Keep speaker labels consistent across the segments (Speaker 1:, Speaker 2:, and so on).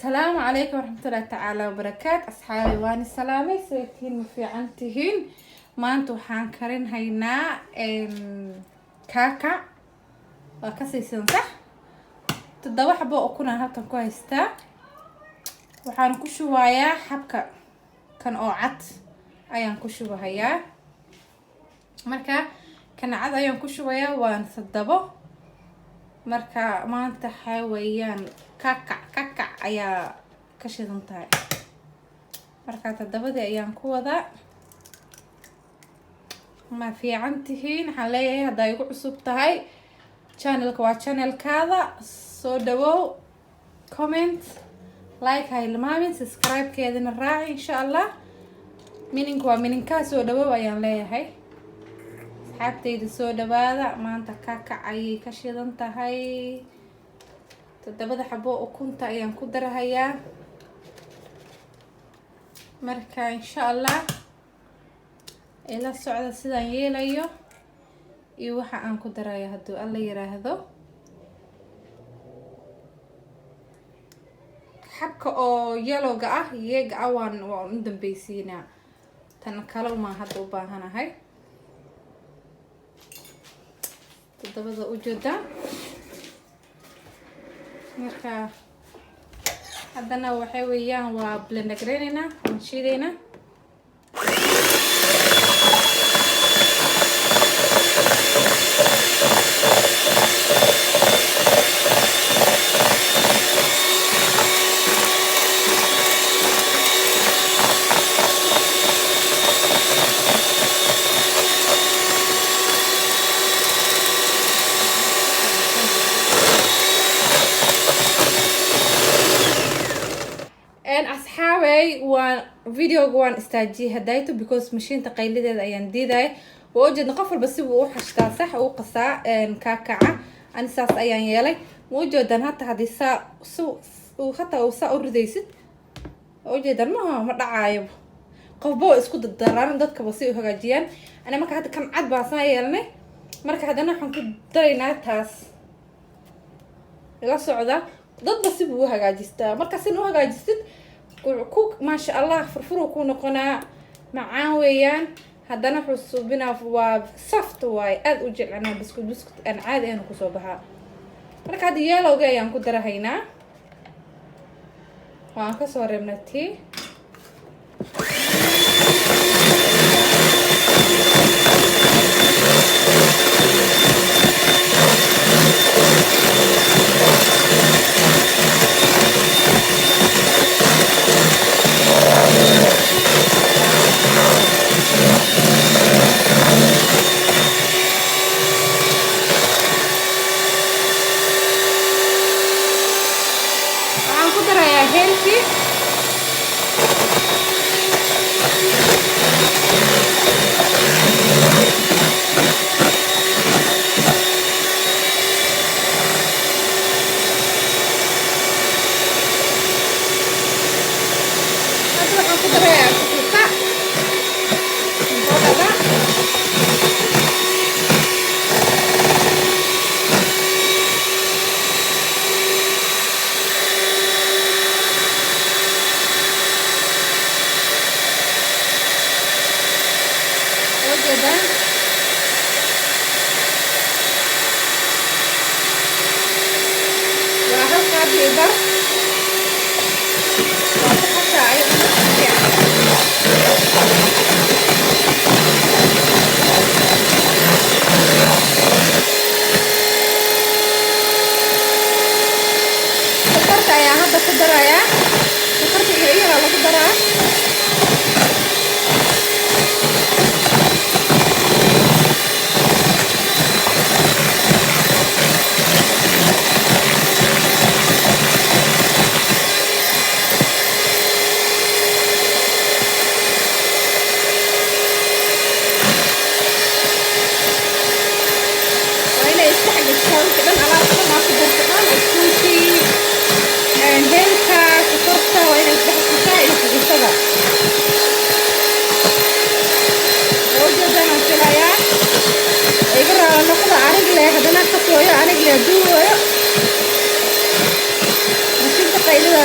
Speaker 1: السلام عليكم ورحمة الله تعالى وبركاته أصحابي واني السلامي سيتين في عنتهين ما انتو حان كارين هينا كاكا وكاسي سنصح تدوا حبو أكونا هالكن كويستا وحان كشو وايا حبكا كان أوعت أيان كشو هيا مركا كان عاد أيان كشو وايا وان صدبو marka maanta xawayaan kakac ayaa ka shidan tahay marka tadabada ayaan ku wada ma fiican tihiin waxaan leeyahay haday ugu cusub tahay channelka waa channelkaada soo dhawow comment like hay ilmaamin subscribe keedina raaci insha Allah mininku waa mininka soo dhawow ayaan leeyahay حبتي سو دبادة ما انت كاكا اي كشيدان تهي تدبادة حبو وكنت ايان كدر هيا مركا ان شاء الله الى السعودة سيدان يليو يوحا ان كدر هيا هدو الله يراهدو حبكا او يلوغا ييغا وان ندن بيسينا تنكالو ما هدو باهانا هاي todobada u jeeda marka hadana waxay weeyaan waa blend gareynayna aan shiidayna أصحابي وفيديو جوان استاجي هدايته because مشين تقيلد أيام ديداي ووجد نقفل بس وحشتا صح وقصا كاكعة أنا ساس أيام يالي ووجد أن هتا هذه سا وخطا وسا أرديست ووجد ما دعايب قفبو اسكود الدران دتك بسيء وهجاجيان أنا ما كهذا كان عاد بعصا يالني مركا هذا نحن كده درينا تاس لا صعدة ضد بسيء وهجاجستا مركا سين وهجاجست كوك ما شاء الله فرفرو كونو قناع معاه ويان هدانا حسو بنا وصفت واي اد وجعنا بسكوت انا عادي انا كسو بها marka hada yellow ayaan ku darahaynaa waan ka soo reebnatay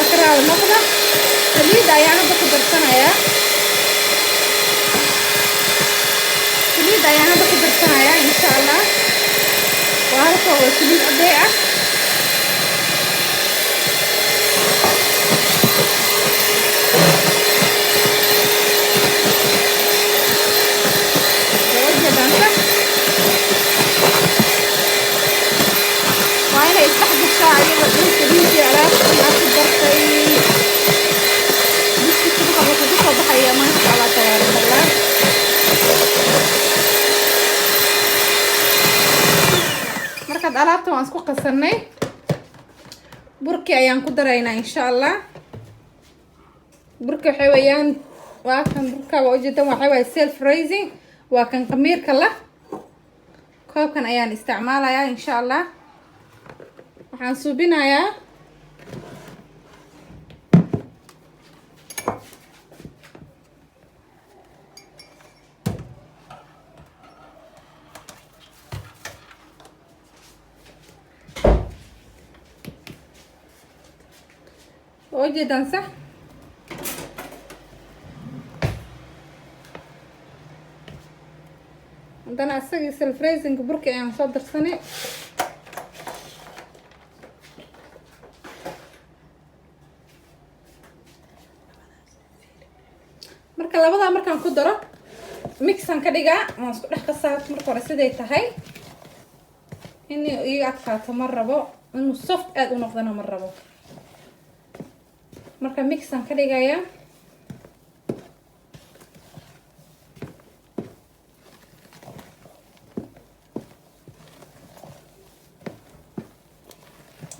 Speaker 1: الله كرا المقدة سليد أيانا بقدر سنة يا سليد أيانا بقدر سنة يا إن شاء الله وعارفة سليد أضيئة وأنا يستحق الشاعر وأنا سليد على markaad alaabta waan isku qasanay burki ayaan ku daraynaa insha Allah burka waxa weeyaan waa kan burka waa ujeedan waxa weey self raising waa kan qamiirka la koobkan ayaan isticmaalayaa insha Allah waxaan suubinayaa وجدان صح عندنا اسقي سلفريزنج بركي ayaan soo darsanay marka labada markaan ku daro mixan ka dhigaa aan isku dhex qasaa marka hore siday tahay inuu iga adkaato ma rabo inuu soft aad u noqdana ma rabo marka mixan ka dhigaya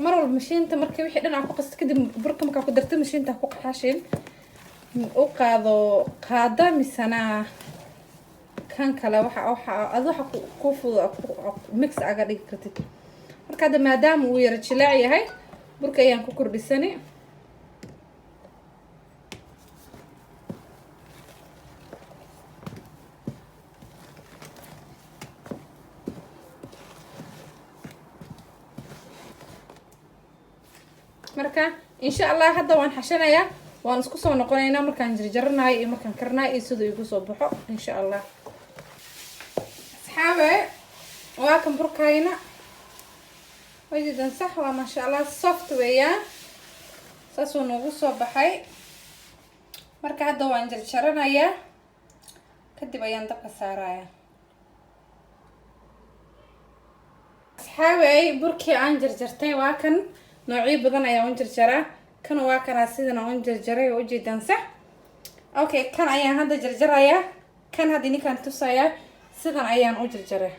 Speaker 1: mar walba mashiinta markii wixii dhinac ku qasto kadib burka marka ku dartay mashiinta ku qaxashin oo qaada misana kan kale waxa ku fudo mix aga dhig kartid marka maadaama uu yar jilaac yahay burka ayaan ku kordhisanay marka insha Allah hadda waan xashanayaa waan isku soo noqonaynaa markaan jarjaranayo iyo markaan karnayo iyo sidoo igu soo baxo insha Allah asxaabe waa kan burkayna wajidan sax waa ma sha Allah soft weeyaan saasoo noogu soo baxay marka hadda waan jarjaranayaa kadib ayaan dabka saarayaa asxaabe burkii aan jarjartay waa kan noocyo badan ayaan jarjaraa kan waa kana sidana aan jarjaray oo jeedan sax okay kan ayaan hadda jarjarayaa kan hadda ninkan tusaya sidan ayaan u jarjaray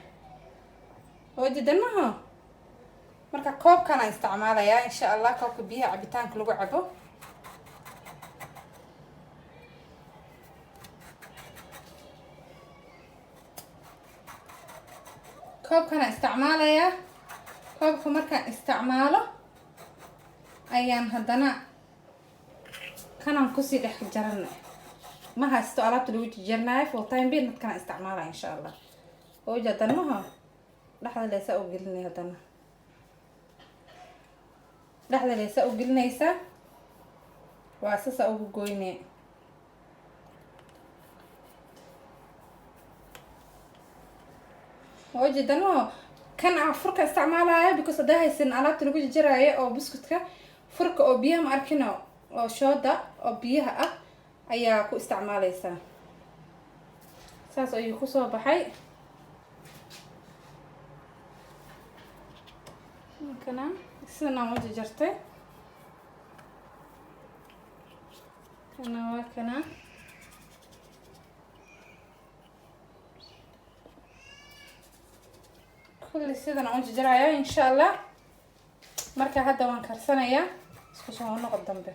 Speaker 1: oo jeedan ma marka koobkan aan isticmaalayaa insha Allah koobka biyaha cabitaanka lagu cabo koobkan aan isticmaalayaa koobka markaan isticmaalo ayaan haddana kanan kusii dhex jaranay ma haysto alaabta lagu jarjarnayo for time being kana isticmaalaa insha Allah oo jadan ma dhaxda leesa u gelinay haddana dhaxda leesa u gelinaysa waa sasa ugu goynay oo jadan kan afurka isticmaalaya because haday haysan alaabta lagu jarjarayo oo biskutka furka oo biyaha ma arkino oo shooda oo biyaha ah ayaa ku isticmaalaysa saas ayuu ku soo baxay kana sidana ma jarjartay kana waa kana kulli sidana aan jarjarayo insha Allah marka hadda waan karsanayaa isku soo noqon dambe